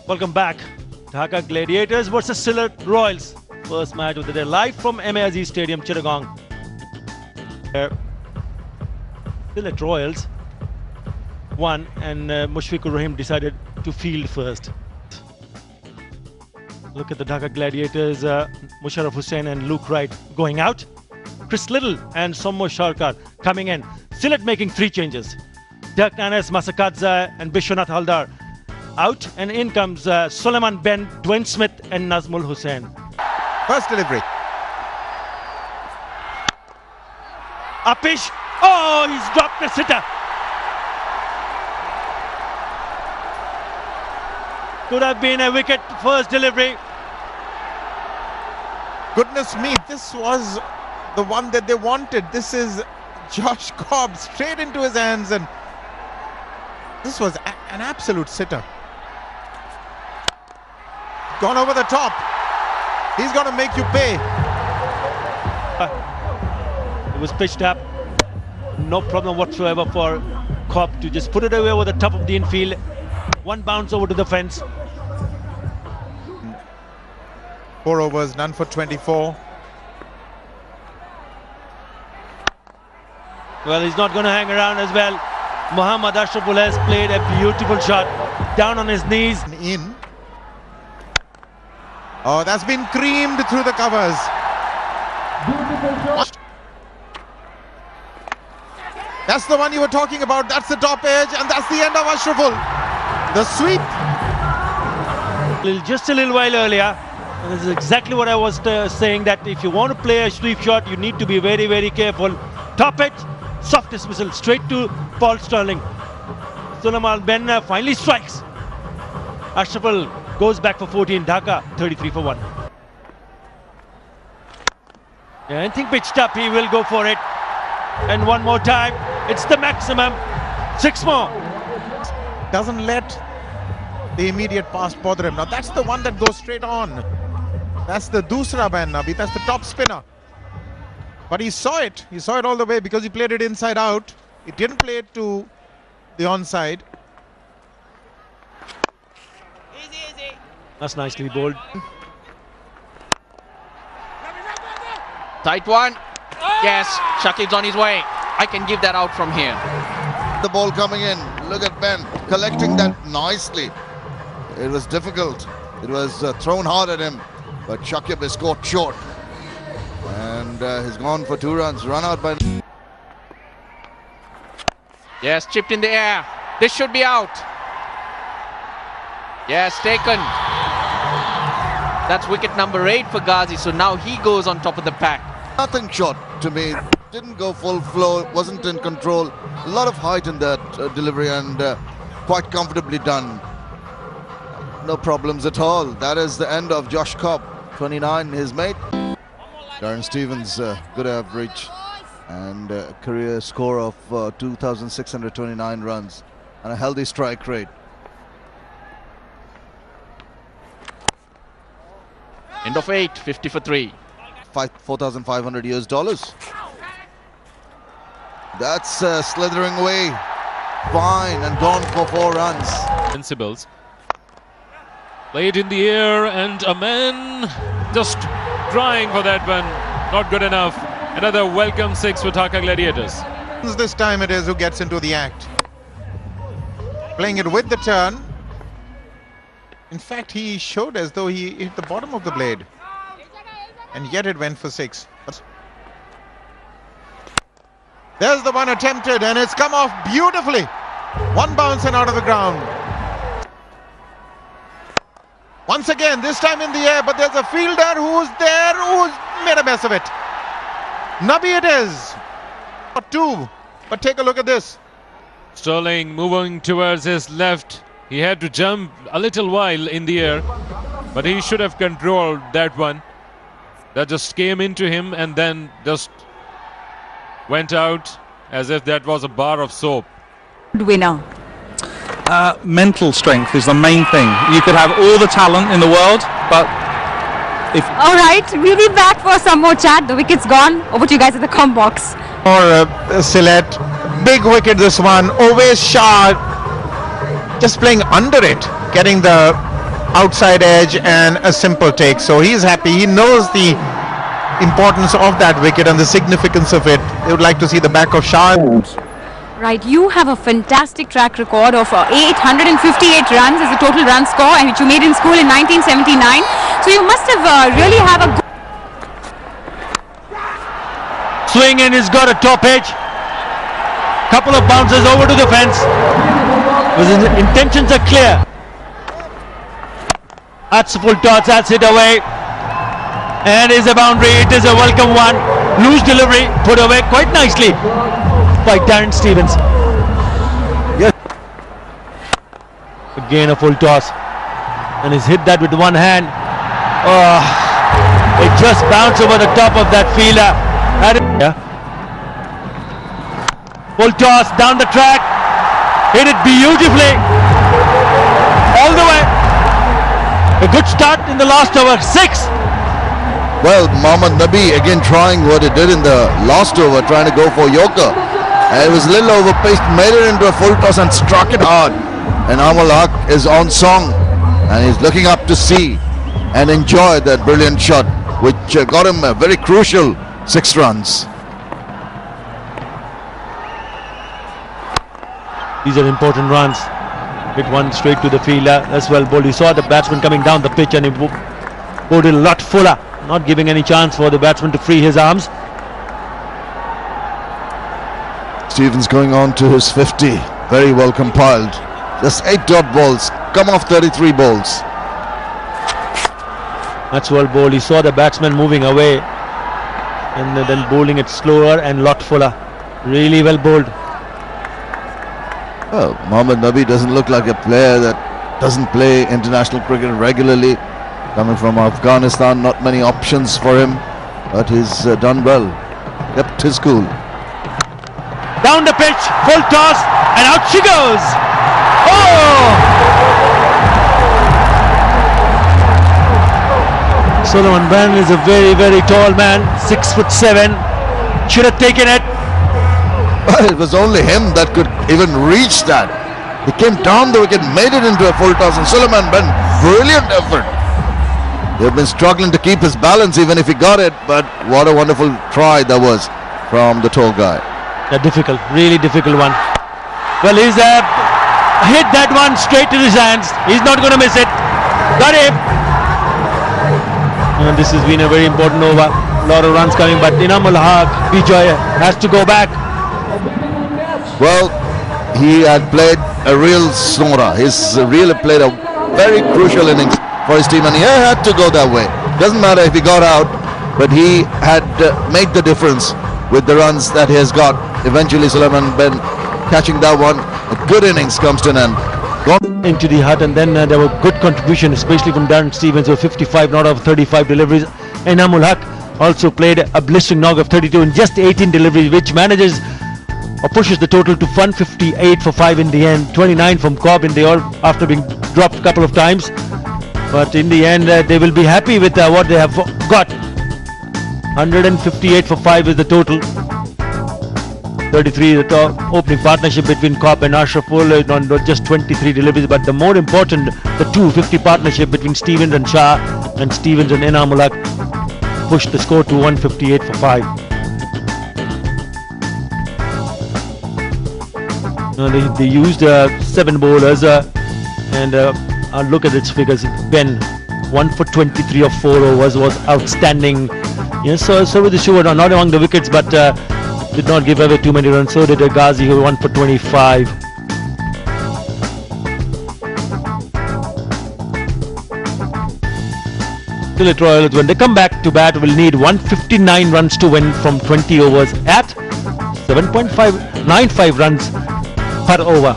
Welcome back. Dhaka Gladiators versus Sylhet Royals. First match of the day, live from M.A. Aziz Stadium, Chittagong. Sylhet Royals won and Mushfiqur Rahim decided to field first. Look at the Dhaka Gladiators, Musharraf Hussain and Luke Wright going out. Chris Little and Sommo Sharkar coming in. Sylhet making 3 changes. Dirk Nanes, Masakadze and Bishwanath Haldar out, and in comes Suleiman Ben, Dwayne Smith and Nazmul Hussain. First delivery. Apish, oh, he's dropped the sitter. Could have been a wicket. First delivery. Goodness me, this was the one that they wanted. This is Josh Cobb straight into his hands, and this was an absolute sitter. Gone over the top. He's going to make you pay. It was pitched up. No problem whatsoever for Cobb to just put it away over the top of the infield. One bounce over to the fence. 4 overs, none for 24. Well, he's not going to hang around as well. Mohammad Ashraful has played a beautiful shot. Down on his knees. In. Oh, that's been creamed through the covers. That's the one you were talking about. That's the top edge, and that's the end of Ashraful. The sweep. Just a little while earlier, and this is exactly what I was saying, that if you want to play a sweep shot, you need to be very, very careful. Top edge, soft dismissal, straight to Paul Sterling. Suleiman Ben finally strikes. Ashraful goes back for 14. Dhaka 33 for 1. Yeah, anything pitched up, he will go for it. And one more time, it's the maximum. 6 more. Doesn't let the immediate pass bother him. Now that's the one that goes straight on. That's the Dusra ban, Nabi. That's the top spinner. But he saw it. He saw it all the way because he played it inside out. He didn't play it to the onside. Easy. That's nicely bowled. Tight one. Yes, Shakib's on his way. I can give that out from here. The ball coming in. Look at Ben collecting that nicely. It was difficult. It was thrown hard at him, but Shakib is caught short. And he's gone for 2 runs. Run out by... Yes, chipped in the air. This should be out. Yes, taken. That's wicket number 8 for Ghazi. So now he goes on top of the pack. Nothing short to me. Didn't go full flow. Wasn't in control. A lot of height in that delivery, and quite comfortably done. No problems at all. That is the end of Josh Cobb. 29, his mate. Darren Stevens, good average, and a career score of 2,629 runs and a healthy strike rate. End of 8, 50 for 3. $4,500. That's slithering away. Fine, and gone for 4 runs. Principles. Played in the air, and a man just trying for that one. Not good enough. Another welcome 6 for Dhaka Gladiators. This time it is who gets into the act. Playing it with the turn. In fact, he showed as though he hit the bottom of the blade. And yet it went for 6. There's the one attempted, and it's come off beautifully. 1 bounce and out of the ground. Once again, this time in the air, but there's a fielder who's there, who's made a mess of it. Nabi it is. 2, but take a look at this. Sterling moving towards his left. He had to jump a little while in the air, but he should have controlled that one. That just came into him and then just went out as if that was a bar of soap. Winner. Mental strength is the main thing. You could have all the talent in the world, but if... All right, we'll be back for some more chat. The wicket's gone. Over to you guys at the comm box. For Sylhet, big wicket this one. Always Shah just playing under it, getting the outside edge and a simple take. So he's happy. He knows the importance of that wicket and the significance of it. They would like to see the back of Shah. Right, you have a fantastic track record of 858 runs as the total run score, and which you made in school in 1979. So you must have really have a good swing, and he's got a top edge. Couple of bounces over to the fence. His intentions are clear. That's a full toss, that's it away. And is a boundary, it is a welcome one. Loose delivery, put away quite nicely by Darren Stevens. Yes. Again a full toss. And he's hit that with one hand. Oh, it just bounced over the top of that fielder. Yeah. Full toss down the track. Hit it beautifully. All the way. A good start in the last over. 6. Well, Mohammad Nabi again trying what he did in the last over, trying to go for Yorker. And it was a little overpaced, made it into a full toss and struck it hard. And Inam Ul Haq is on song and he's looking up to see and enjoy that brilliant shot, which got him a very crucial 6 runs. These are important runs. Hit one straight to the fielder. That's well bowled. You saw the batsman coming down the pitch and he bowled it a lot fuller, not giving any chance for the batsman to free his arms. Stevens going on to his 50. Very well compiled. Just 8 dot balls. Come off 33 balls. That's well bowled. He saw the batsman moving away and then bowling it slower and lot fuller. Really well bowled. Well, Mohammad Nabi doesn't look like a player that doesn't play international cricket regularly. Coming from Afghanistan, not many options for him, but he's done well. Kept his cool. Down the pitch, full toss, and out she goes. Oh! Sulaiman Benn is a very, very tall man, 6'7". Should have taken it. Well, it was only him that could even reach that. He came down the wicket, made it into a full toss, and Sulaiman Benn, brilliant effort. They've been struggling to keep his balance even if he got it, but what a wonderful try that was from the tall guy. A difficult, really difficult one. Well, he's hit that one straight to his hands. He's not going to miss it. Got him. And this has been a very important over. A lot of runs coming, but Inam Ul Haq, Bijoy has to go back. Well, he had played a real snora. He's really played a very crucial innings for his team, and he had to go that way. Doesn't matter if he got out, but he had made the difference with the runs that he has got. Eventually, Sulaiman Benn catching that one. A good innings comes to an end. Into the hut, and then there were good contribution, especially from Darren Stevens, with 55 not out of 35 deliveries. Inam Ul Haq also played a blistering knock of 32 in just 18 deliveries, which manages or pushes the total to 158 for 5 in the end. 29 from Cobb in the all after being dropped a couple of times, but in the end they will be happy with what they have got. 158 for 5 is the total. 33 the top opening partnership between Cobb and Ashraful, not just 23 deliveries, but the more important, the 250 partnership between Stevens and Shah, and Stevens and Inam Ul Haq pushed the score to 158 for 5. They used 7 bowlers and I'll look at its figures. Ben 1 for 23 of 4 overs was outstanding. Yes, so with the Shua not among the wickets, but did not give away too many runs. So did Ghazi, who 1 for 25. Philip Royals, when they come back to bat, will need 159 runs to win from 20 overs at 7.595 runs per over.